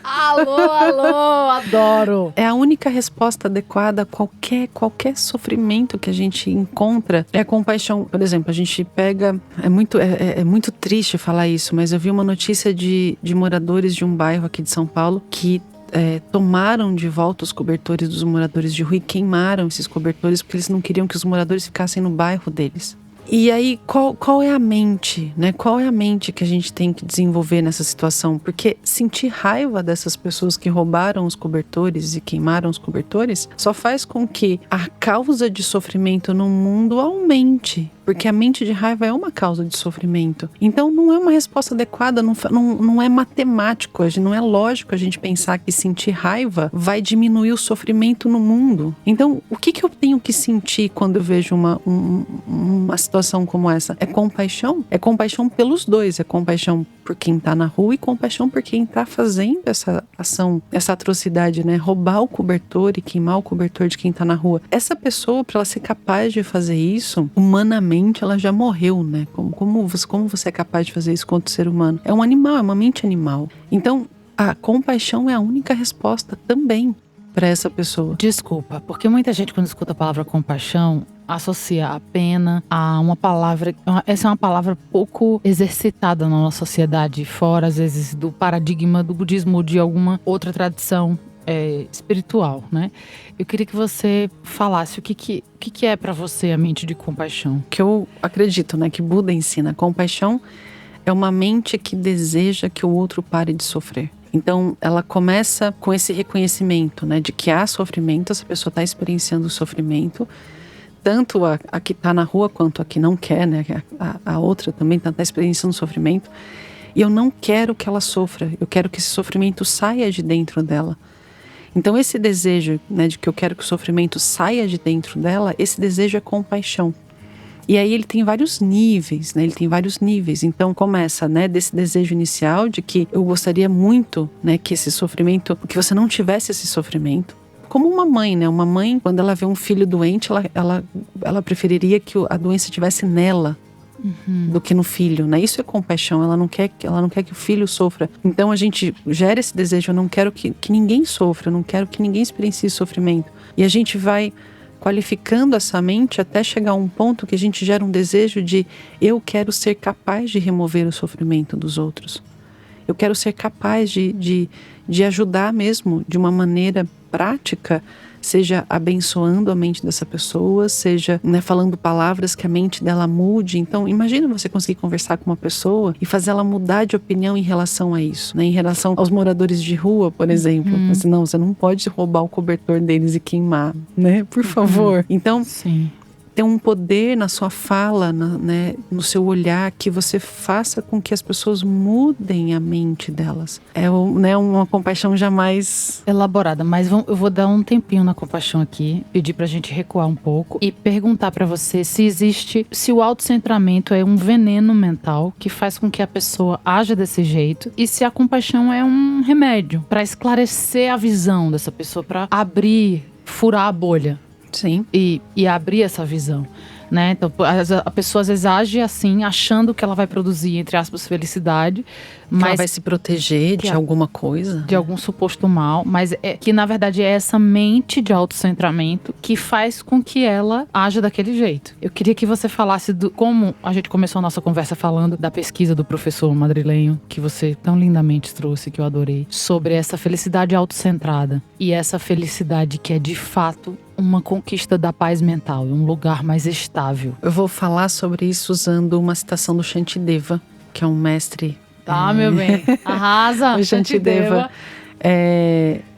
Alô, adoro! É a única resposta adequada a qualquer sofrimento que a gente encontra. É a compaixão. Por exemplo, a gente pega... É muito triste falar isso, mas eu vi uma notícia de moradores de um bairro aqui de São Paulo que tomaram de volta os cobertores dos moradores de rua e queimaram esses cobertores porque eles não queriam que os moradores ficassem no bairro deles. E aí, qual é a mente, né? Qual é a mente que a gente tem que desenvolver nessa situação? Porque sentir raiva dessas pessoas que roubaram os cobertores e queimaram os cobertores só faz com que a causa de sofrimento no mundo aumente. Porque a mente de raiva é uma causa de sofrimento. Então não é uma resposta adequada, não é matemático, não é lógico a gente pensar que sentir raiva vai diminuir o sofrimento no mundo. Então o que eu tenho que sentir quando eu vejo uma situação como essa? É compaixão? É compaixão pelos dois, é compaixão por quem tá na rua e compaixão por quem tá fazendo essa ação, essa atrocidade, né? Roubar o cobertor e queimar o cobertor de quem tá na rua. Essa pessoa, para ela ser capaz de fazer isso, humanamente ela já morreu, né? Como você é capaz de fazer isso contra o ser humano? É um animal, é uma mente animal. Então, a compaixão é a única resposta também para essa pessoa. Desculpa, porque muita gente quando escuta a palavra compaixão associa a pena a uma palavra... Essa é uma palavra pouco exercitada na nossa sociedade, fora às vezes do paradigma do budismo ou de alguma outra tradição espiritual, né? Eu queria que você falasse o que é para você a mente de compaixão. Que eu acredito, né? Que Buda ensina. Compaixão é uma mente que deseja que o outro pare de sofrer. Então, ela começa com esse reconhecimento, né? De que há sofrimento, essa pessoa está experienciando o sofrimento. Tanto a que está na rua quanto a que não quer, né? A outra também está experienciando sofrimento. E eu não quero que ela sofra. Eu quero que esse sofrimento saia de dentro dela. Então esse desejo, né, de que eu quero que o sofrimento saia de dentro dela, esse desejo é compaixão. E aí ele tem vários níveis, né? Ele tem vários níveis. Então começa, né, desse desejo inicial de que eu gostaria muito, né, que esse sofrimento, que você não tivesse esse sofrimento. Como uma mãe, né? Uma mãe, quando ela vê um filho doente, ela preferiria que a doença estivesse nela. Do que no filho, né? Isso é compaixão, ela não quer que o filho sofra. Então a gente gera esse desejo, eu não quero que ninguém sofra, eu não quero que ninguém experiencie sofrimento. E a gente vai qualificando essa mente até chegar a um ponto que a gente gera um desejo de eu quero ser capaz de remover o sofrimento dos outros. Eu quero ser capaz de ajudar mesmo de uma maneira prática, seja abençoando a mente dessa pessoa, seja, né, falando palavras que a mente dela mude. Então, imagina você conseguir conversar com uma pessoa e fazer ela mudar de opinião em relação a isso, né? Em relação aos moradores de rua, por exemplo. Assim, não, você não pode roubar o cobertor deles e queimar, né? Por favor. Então, sim. ter um poder na sua fala, né, no seu olhar, que você faça com que as pessoas mudem a mente delas. É, né, uma compaixão jamais elaborada, mas eu vou dar um tempinho na compaixão aqui, pedir pra gente recuar um pouco e perguntar pra você se o autocentramento é um veneno mental que faz com que a pessoa haja desse jeito e se a compaixão é um remédio pra esclarecer a visão dessa pessoa, pra furar a bolha. Sim. E abrir essa visão, né? Então, a pessoa às vezes age assim, achando que ela vai produzir, entre aspas, felicidade, mas ela vai se proteger de alguma coisa, de algum suposto mal, mas que na verdade é essa mente de autocentramento que faz com que ela haja daquele jeito. Eu queria que você falasse como a gente começou a nossa conversa falando da pesquisa do professor madrilenho, que você tão lindamente trouxe, que eu adorei, sobre essa felicidade autocentrada e essa felicidade que é de fato uma conquista da paz mental, um lugar mais estável. Eu vou falar sobre isso usando uma citação do Shantideva, que é um mestre. Tá, meu bem. Arrasa, o Shantideva.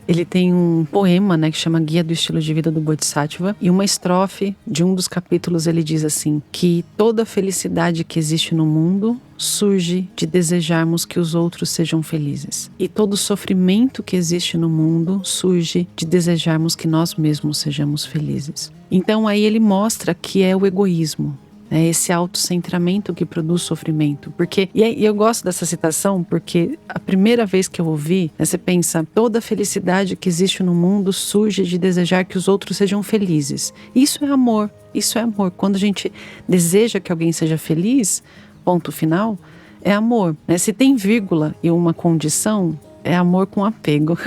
Ele tem um poema, né, que chama Guia do Estilo de Vida do Bodhisattva. E uma estrofe de um dos capítulos ele diz assim, que toda felicidade que existe no mundo surge de desejarmos que os outros sejam felizes. E todo sofrimento que existe no mundo surge de desejarmos que nós mesmos sejamos felizes. Então aí ele mostra que é o egoísmo. É esse autocentramento que produz sofrimento. E eu gosto dessa citação porque a primeira vez que eu ouvi, né, você pensa, toda felicidade que existe no mundo surge de desejar que os outros sejam felizes. Isso é amor, isso é amor. Quando a gente deseja que alguém seja feliz, ponto final, é amor. Né? Se tem vírgula e uma condição, é amor com apego.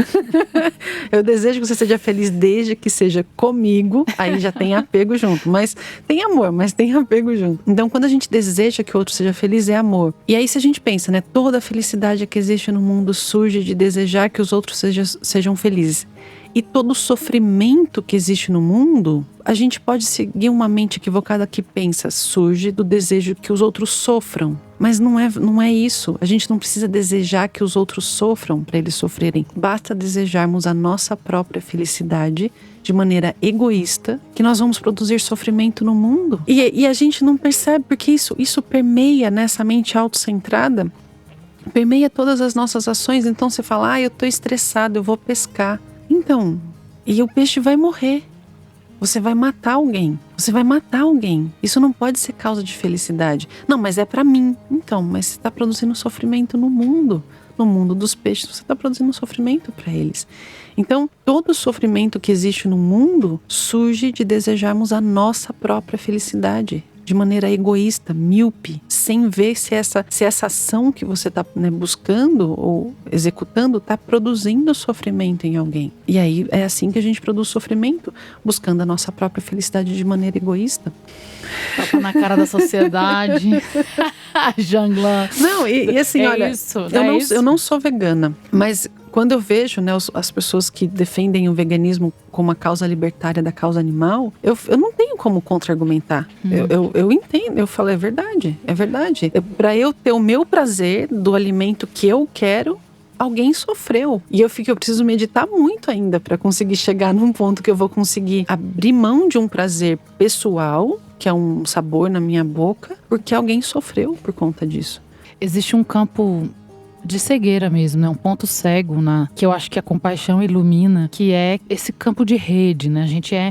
Eu desejo que você seja feliz desde que seja comigo. Aí já tem apego junto. Mas tem amor, mas tem apego junto. Então, quando a gente deseja que o outro seja feliz, é amor. E aí, se a gente pensa, né? Toda a felicidade que existe no mundo surge de desejar que os outros sejam felizes. E todo sofrimento que existe no mundo, a gente pode seguir uma mente equivocada que pensa, surge do desejo que os outros sofram. Mas não é isso. A gente não precisa desejar que os outros sofram para eles sofrerem. Basta desejarmos a nossa própria felicidade de maneira egoísta, que nós vamos produzir sofrimento no mundo. E a gente não percebe, porque isso permeia nessa mente autocentrada, permeia todas as nossas ações. Então você fala, eu tô estressado, eu vou pescar. Então, e o peixe vai morrer. Você vai matar alguém. Você vai matar alguém. Isso não pode ser causa de felicidade. Não, mas é pra mim. Então, mas você está produzindo sofrimento no mundo. No mundo dos peixes, você está produzindo sofrimento para eles. Então, todo o sofrimento que existe no mundo surge de desejarmos a nossa própria felicidade. De maneira egoísta, míope, sem ver se essa ação que você está, né, buscando ou executando está produzindo sofrimento em alguém. E aí é assim que a gente produz sofrimento, buscando a nossa própria felicidade de maneira egoísta. Tapa na cara da sociedade. Jangla. Não, e assim, olha, eu não sou vegana, mas quando eu vejo, né, as pessoas que defendem o veganismo como a causa libertária da causa animal, eu não tenho como contra-argumentar. Eu entendo, eu falo, é verdade. Para eu ter o meu prazer do alimento que eu quero, alguém sofreu. E eu preciso meditar muito ainda para conseguir chegar num ponto que eu vou conseguir abrir mão de um prazer pessoal, que é um sabor na minha boca, porque alguém sofreu por conta disso. Existe um campo de cegueira mesmo, né? Um ponto cego que eu acho que a compaixão ilumina, que é esse campo de rede, né?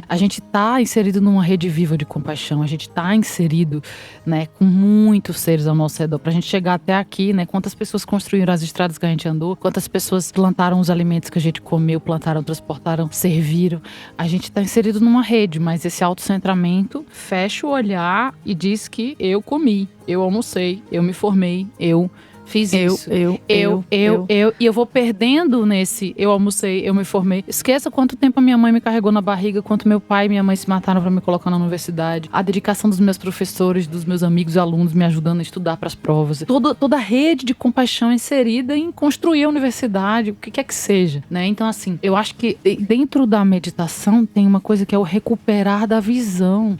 A gente tá inserido numa rede viva de compaixão, a gente tá inserido, né, com muitos seres ao nosso redor. Pra gente chegar até aqui, né? Quantas pessoas construíram as estradas que a gente andou, quantas pessoas plantaram os alimentos que a gente comeu, plantaram, transportaram, serviram. A gente tá inserido numa rede, mas esse autocentramento fecha o olhar e diz que eu comi, eu almocei, eu me formei, eu fiz isso. E eu vou perdendo nesse eu almocei, eu me formei. Esqueça quanto tempo a minha mãe me carregou na barriga, quanto meu pai e minha mãe se mataram pra me colocar na universidade. A dedicação dos meus professores, dos meus amigos e alunos me ajudando a estudar pras provas. Toda a rede de compaixão inserida em construir a universidade, o que quer que seja, né? Então, assim, eu acho que dentro da meditação tem uma coisa que é o recuperar da visão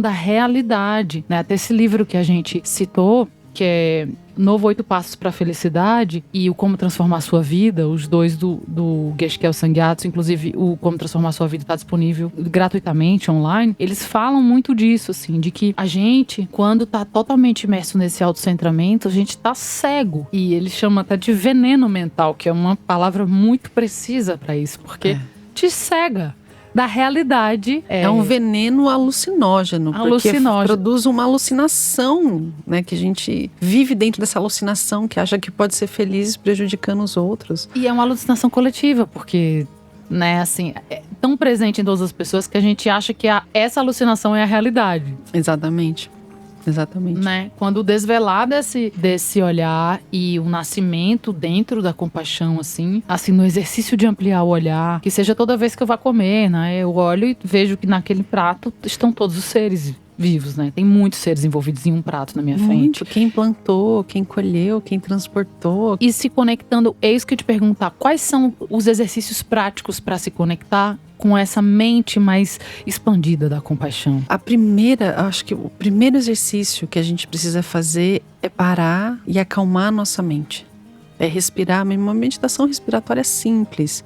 da realidade, né? Até esse livro que a gente citou, que é Novo 8 Passos para a Felicidade e o Como Transformar Sua Vida, os dois do Geshe-Kyo Sangyatso, inclusive o Como Transformar Sua Vida está disponível gratuitamente online. Eles falam muito disso, assim, de que a gente, quando tá totalmente imerso nesse autocentramento, a gente tá cego. E eles chamam até de veneno mental, que é uma palavra muito precisa para isso, porque te cega da realidade. É um veneno alucinógeno, porque produz uma alucinação, né? Que a gente vive dentro dessa alucinação, que acha que pode ser feliz prejudicando os outros. E é uma alucinação coletiva, porque, né, assim, é tão presente em todas as pessoas que a gente acha que essa alucinação é a realidade. Exatamente. Né? Quando desvelar desse olhar e o nascimento dentro da compaixão, assim, no exercício de ampliar o olhar, que seja toda vez que eu vá comer, né? Eu olho e vejo que naquele prato estão todos os seres vivos, né? Tem muitos seres envolvidos em um prato na minha frente. Quem plantou, quem colheu, quem transportou. E se conectando, é isso que eu te perguntar, quais são os exercícios práticos para se conectar com essa mente mais expandida da compaixão? Acho que o primeiro exercício que a gente precisa fazer é parar e acalmar a nossa mente. É respirar, uma meditação respiratória simples,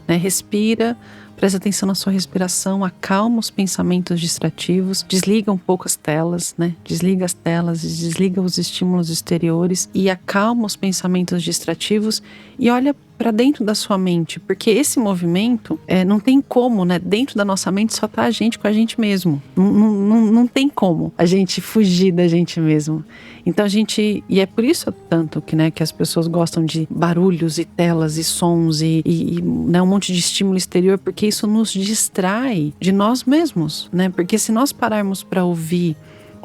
né? Respira, presta atenção na sua respiração, acalma os pensamentos distrativos, desliga um pouco as telas, né? Desliga as telas, desliga os estímulos exteriores e acalma os pensamentos distrativos e olha para dentro da sua mente, porque esse movimento não tem como, né? Dentro da nossa mente só tá a gente com a gente mesmo. Não tem como a gente fugir da gente mesmo. Então e é por isso tanto que, né, que as pessoas gostam de barulhos e telas e sons e né, um monte de estímulo exterior, porque isso nos distrai de nós mesmos, né? Porque se nós pararmos para ouvir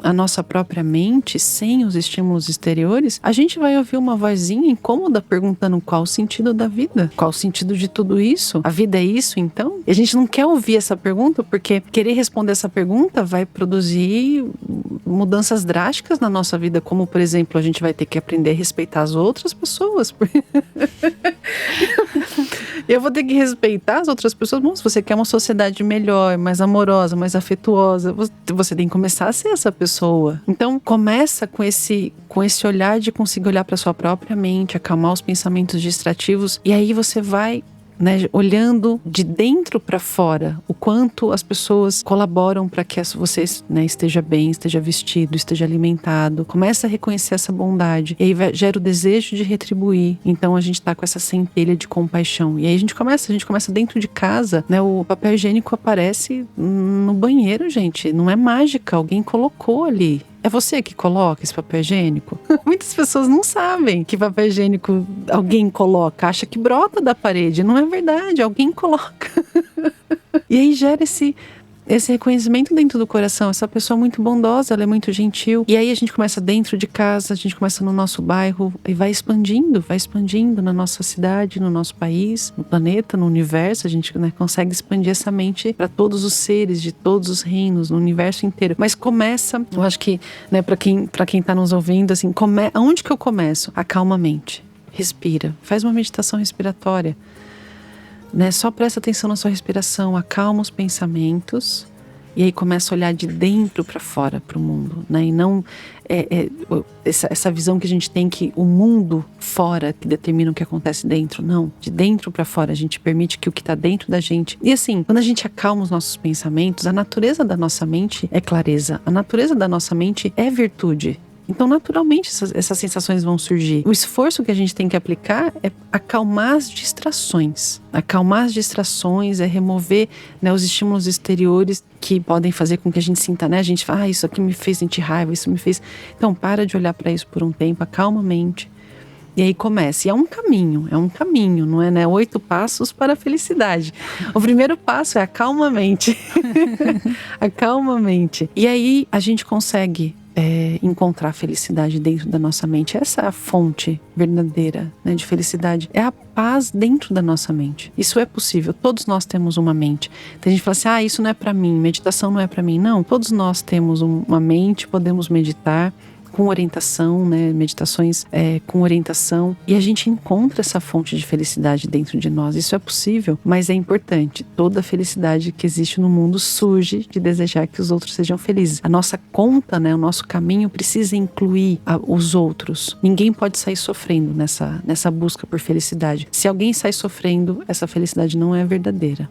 a nossa própria mente, sem os estímulos exteriores, a gente vai ouvir uma vozinha incômoda perguntando qual o sentido da vida, qual o sentido de tudo isso, a vida é isso então? E a gente não quer ouvir essa pergunta, porque querer responder essa pergunta vai produzir mudanças drásticas na nossa vida, como por exemplo, a gente vai ter que aprender a respeitar as outras pessoas. Eu vou ter que respeitar as outras pessoas. Bom, se você quer uma sociedade melhor, mais amorosa, mais afetuosa, você tem que começar a ser essa pessoa. Então, começa com esse olhar de conseguir olhar para sua própria mente, acalmar os pensamentos distrativos, e aí você vai, né, olhando de dentro para fora o quanto as pessoas colaboram para que você, né, esteja bem, esteja vestido, esteja alimentado. Começa a reconhecer essa bondade e aí gera o desejo de retribuir. Então a gente está com essa centelha de compaixão e aí a gente começa dentro de casa, né? O papel higiênico aparece no banheiro, gente, não é mágica, alguém colocou ali. É você que coloca esse papel higiênico? Muitas pessoas não sabem que papel higiênico alguém coloca, acha que brota da parede. Não é verdade, alguém coloca. E aí gera esse reconhecimento dentro do coração. Essa pessoa é muito bondosa, ela é muito gentil. E aí a gente começa dentro de casa, a gente começa no nosso bairro e vai expandindo na nossa cidade, no nosso país, no planeta, no universo. A gente, né, consegue expandir essa mente para todos os seres de todos os reinos, no universo inteiro. Mas começa, eu acho que, né, para quem tá nos ouvindo, assim, aonde que eu começo? Acalma a mente, respira, faz uma meditação respiratória. Né? Só presta atenção na sua respiração, acalma os pensamentos e aí começa a olhar de dentro para fora, para o mundo, né? E não essa visão que a gente tem que o mundo fora que determina o que acontece dentro. Não, de dentro para fora a gente permite que o que está dentro da gente. E assim, quando a gente acalma os nossos pensamentos, a natureza da nossa mente é clareza, a natureza da nossa mente é virtude. Então, naturalmente, essas sensações vão surgir. O esforço que a gente tem que aplicar é acalmar as distrações. Acalmar as distrações é remover, né, os estímulos exteriores que podem fazer com que a gente sinta, né? A gente fala, isso aqui me fez sentir raiva, isso me fez... Então, para de olhar para isso por um tempo, acalma a mente. E aí começa. E é um caminho, não é, né? 8 passos para a felicidade. O primeiro passo é acalma a mente. Acalma a mente. E aí a gente consegue encontrar a felicidade dentro da nossa mente. Essa é a fonte verdadeira, né, de felicidade. É a paz dentro da nossa mente. Isso é possível. Todos nós temos uma mente. Tem gente que fala assim, isso não é para mim, meditação não é para mim. Não, todos nós temos uma mente, podemos meditar. com orientação, né? Meditações com orientação. E a gente encontra essa fonte de felicidade dentro de nós. Isso é possível, mas é importante. Toda a felicidade que existe no mundo surge de desejar que os outros sejam felizes. A nossa conta, né? O nosso caminho precisa incluir os outros. Ninguém pode sair sofrendo nessa busca por felicidade. Se alguém sai sofrendo, essa felicidade não é verdadeira.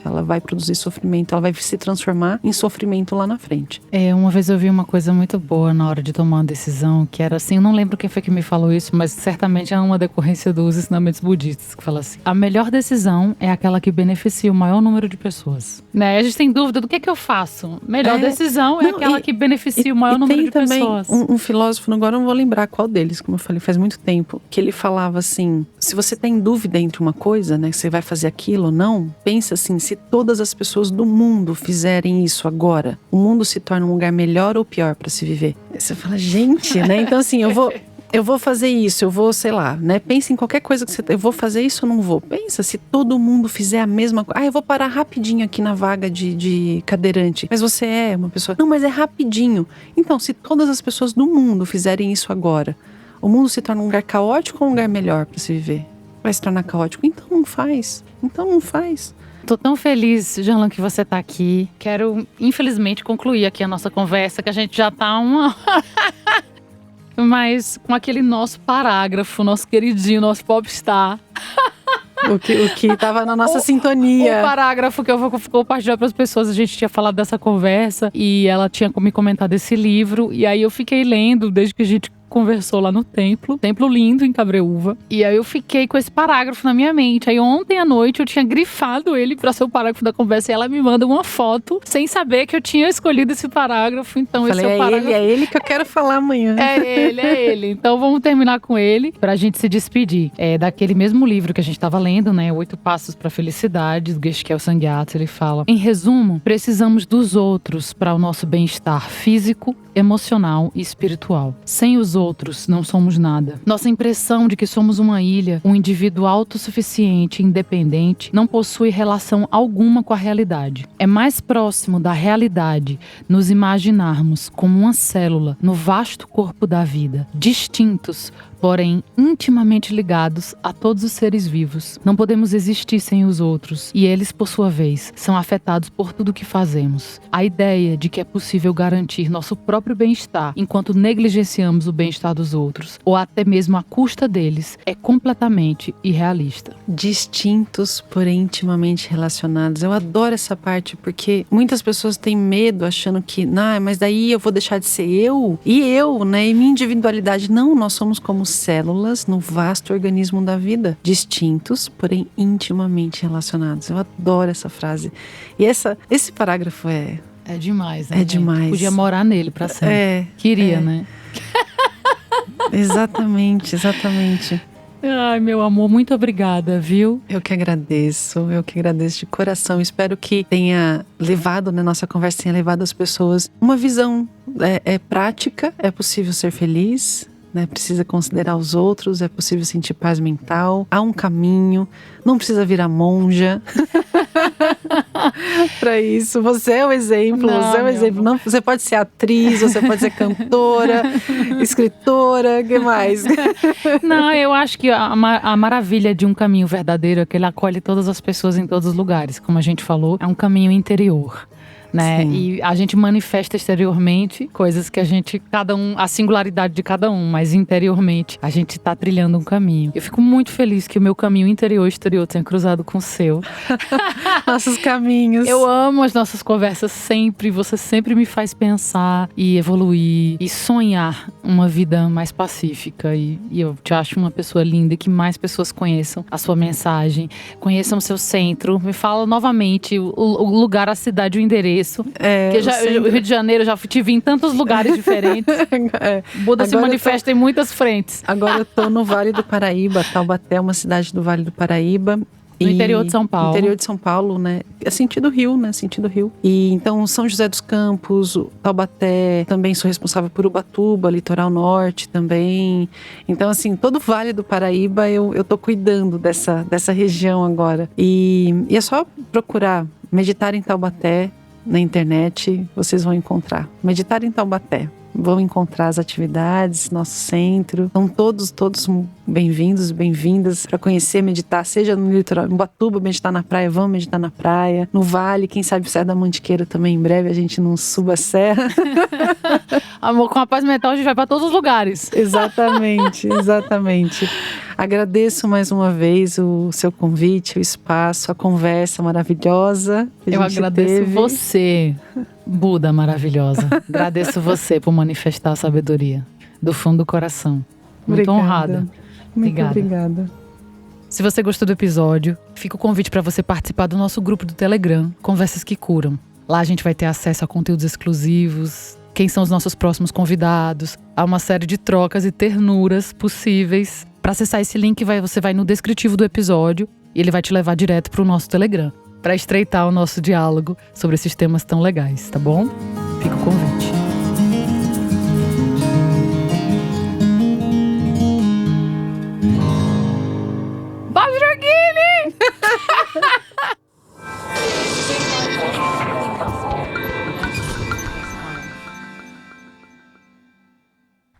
Ela vai produzir sofrimento, ela vai se transformar em sofrimento lá na frente. Uma vez eu vi uma coisa muito boa na hora de tomar uma decisão, que era assim, eu não lembro quem foi que me falou isso, mas certamente é uma decorrência dos ensinamentos budistas, que fala assim, a melhor decisão é aquela que beneficia o maior número de pessoas. Né? A gente tem dúvida do que eu faço. Melhor decisão é aquela que beneficia o maior número de pessoas. Tem também um filósofo, agora eu não vou lembrar qual deles, como eu falei, faz muito tempo, que ele falava assim, se você tem dúvida entre uma coisa, né, que você vai fazer aquilo ou não, pense assim, se todas as pessoas do mundo fizerem isso agora, o mundo se torna um lugar melhor ou pior para se viver? Aí você fala, gente, né? Então assim, eu vou fazer isso, eu vou, sei lá, né? Pensa em qualquer coisa que eu vou fazer isso ou não vou. Pensa, se todo mundo fizer a mesma coisa. Eu vou parar rapidinho aqui na vaga de cadeirante. Mas você é uma pessoa... Não, mas é rapidinho. Então, se todas as pessoas do mundo fizerem isso agora, o mundo se torna um lugar caótico ou um lugar melhor para se viver? Vai se tornar caótico? Então não faz. Tô tão feliz, Janlan, que você tá aqui. Quero, infelizmente, concluir aqui a nossa conversa, que a gente já tá mas com aquele nosso parágrafo, nosso queridinho, nosso popstar. O que tava na nossa sintonia. O parágrafo que eu vou compartilhar para as pessoas. A gente tinha falado dessa conversa e ela tinha me comentado esse livro. E aí eu fiquei lendo desde que a gente conversou lá no templo lindo em Cabreúva, e aí eu fiquei com esse parágrafo na minha mente. Aí ontem à noite eu tinha grifado ele para ser o parágrafo da conversa e ela me manda uma foto sem saber que eu tinha escolhido esse parágrafo. Então falei, esse é o parágrafo. É ele que eu quero falar amanhã. É ele. Então vamos terminar com ele pra gente se despedir. É daquele mesmo livro que a gente tava lendo, né? 8 Passos pra Felicidade, do Geshe-Kyel Sangyatso. Ele fala: em resumo, precisamos dos outros para o nosso bem-estar físico, emocional e espiritual. Sem os outros, não somos nada. Nossa impressão de que somos uma ilha, um indivíduo autossuficiente e independente, não possui relação alguma com a realidade. É mais próximo da realidade nos imaginarmos como uma célula no vasto corpo da vida, distintos, porém intimamente ligados a todos os seres vivos. Não podemos existir sem os outros, e eles, por sua vez, são afetados por tudo o que fazemos. A ideia de que é possível garantir nosso próprio bem-estar enquanto negligenciamos o bem-estar dos outros, ou até mesmo à custa deles, é completamente irrealista. Distintos, porém intimamente relacionados. Eu adoro essa parte, porque muitas pessoas têm medo, achando que, mas daí eu vou deixar de ser eu, né, e minha individualidade. Não, nós somos como células no vasto organismo da vida, distintos, porém intimamente relacionados. Eu adoro essa frase. E esse parágrafo é demais, né? É demais. Podia morar nele pra sempre. Queria, né? Exatamente. Ai, meu amor, muito obrigada, viu? Eu que agradeço de coração. Espero que tenha levado, né, nossa conversa tenha levado as pessoas uma visão prática. É possível ser feliz, né? Precisa considerar os outros, é possível sentir paz mental, há um caminho, não precisa virar monja para isso. Você é o exemplo, Não, você pode ser atriz, você pode ser cantora, escritora, o que mais? Não, eu acho que a maravilha de um caminho verdadeiro é que ele acolhe todas as pessoas em todos os lugares. Como a gente falou, é um caminho interior, né? Sim. E a gente manifesta exteriormente coisas que a singularidade de cada um, mas interiormente a gente tá trilhando um caminho. Eu fico muito feliz que o meu caminho interior e exterior tenha cruzado com o seu. Nossos caminhos. Eu amo as nossas conversas sempre. Você sempre me faz pensar e evoluir e sonhar uma vida mais pacífica. E eu te acho uma pessoa linda e que mais pessoas conheçam a sua mensagem, conheçam o seu centro. Me fala novamente o lugar, a cidade, o endereço. Porque o Rio de Janeiro, já te vi em tantos lugares diferentes. Buda se manifesta em muitas frentes. Agora eu tô no Vale do Paraíba. Taubaté é uma cidade do Vale do Paraíba. No interior de São Paulo. Interior de São Paulo, né? É sentido Rio, né? Sentido Rio. E então São José dos Campos, Taubaté, também sou responsável por Ubatuba, Litoral Norte também. Então assim, todo o Vale do Paraíba eu tô cuidando dessa região agora. E é só procurar Meditar em Taubaté na internet, vocês vão encontrar. Meditar em Taubaté. vão encontrar as atividades, nosso centro. Então todos bem-vindos, bem-vindas para conhecer, meditar, seja no litoral, em Ubatuba, meditar na praia, vamos meditar na praia. No Vale, quem sabe Serra da Mantiqueira também, em breve a gente não suba a serra. Amor, com a paz mental a gente vai para todos os lugares. Exatamente. Agradeço mais uma vez o seu convite, o espaço, a conversa maravilhosa que Eu a gente agradeço teve. você, Buda maravilhosa. Agradeço você por manifestar a sabedoria do fundo do coração. Muito honrada. Muito obrigada. Se você gostou do episódio, fica o convite para você participar do nosso grupo do Telegram, Conversas que Curam. Lá a gente vai ter acesso a conteúdos exclusivos, quem são os nossos próximos convidados, há uma série de trocas e ternuras possíveis. Para acessar esse link, você vai no descritivo do episódio e ele vai te levar direto para o nosso Telegram, para estreitar o nosso diálogo sobre esses temas tão legais, tá bom? Fica o convite.